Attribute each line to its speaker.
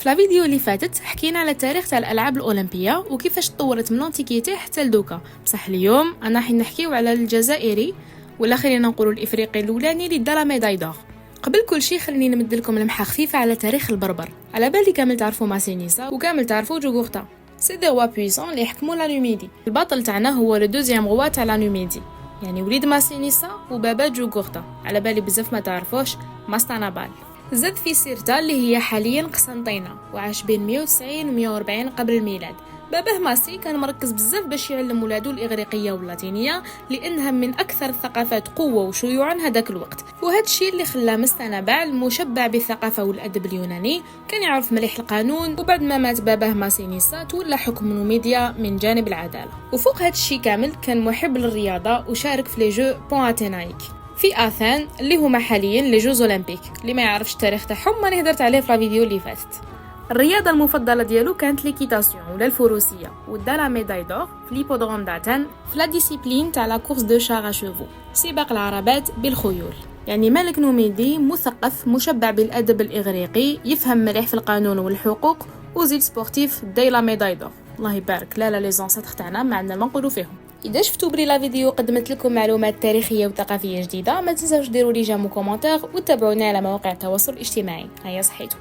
Speaker 1: في الفيديو اللي فاتت حكينا على التاريخ تاع الالعاب الاولمبيه وكيفاش تطورت من لانتيكيتي حتى لدوكا. بصح اليوم انا حين نحكيو على الجزائري ولا خلينا نقولوا الافريقي الاولاني اللي دا لا ميداي دور. قبل كل شيء خليني نمد لكم لمحه خفيفه على تاريخ البربر. على بالي كامل تعرفوا ماسينيسا وكامل تعرفوا جوغورتا، سي دي روا بويسون اللي يحكموا لا نوميدي. البطل تاعنا هو لو دوزيام روا تاع لا نوميدي، يعني وليد ماسينيسا وبابا جوغورتا. على بالي بزاف ما تعرفوش ماستانابال. زاد في سيرتا اللي هي حاليا قسنطينة، وعاش بين 190 و 140 قبل الميلاد. باباه ماسي كان مركز بزاف باش يعلم ولادو الإغريقية واللاتينية لأنها من أكثر الثقافات قوة وشيوعا هذاك الوقت، وهذا الشيء اللي خلاه مستنبع مشبع بالثقافة والأدب اليوناني. كان يعرف مليح القانون، وبعد ما مات باباه ماسينيسا تولى حكم نوميديا من جانب العدالة. وفوق هذا الشيء كامل كان محب للرياضة وشارك في لي جو بون أثينايك في آثان اللي هما حاليا لي جوز أولمبيك. اللي ما يعرفش التاريخ تاعهم ماني هدرت عليه في الفيديو اللي فاتت. الرياضة المفضلة ديالو كانت ليكيتاسيون ولا الفروسية، ودا لا ميداي دور في ليبودروم داتان في لا ديسيبلين تاع لا كورس دو شار شوفو، سباق العربات بالخيول. يعني ملك نوميدي مثقف مشبع بالأدب الإغريقي، يفهم مليح في القانون والحقوق، وزيد سبورتيف داي لا ميداي دور. الله يبارك. لا لي زونسيتر تاعنا ما عندنا ما نقولوا فيهم. اذا شفتوا بلي لا فيديو قدمت لكم معلومات تاريخيه وثقافيه جديده، ما تنساوش ديروا لي جيم وكومونتير وتابعونا على مواقع التواصل الاجتماعي. هيا صحيتو.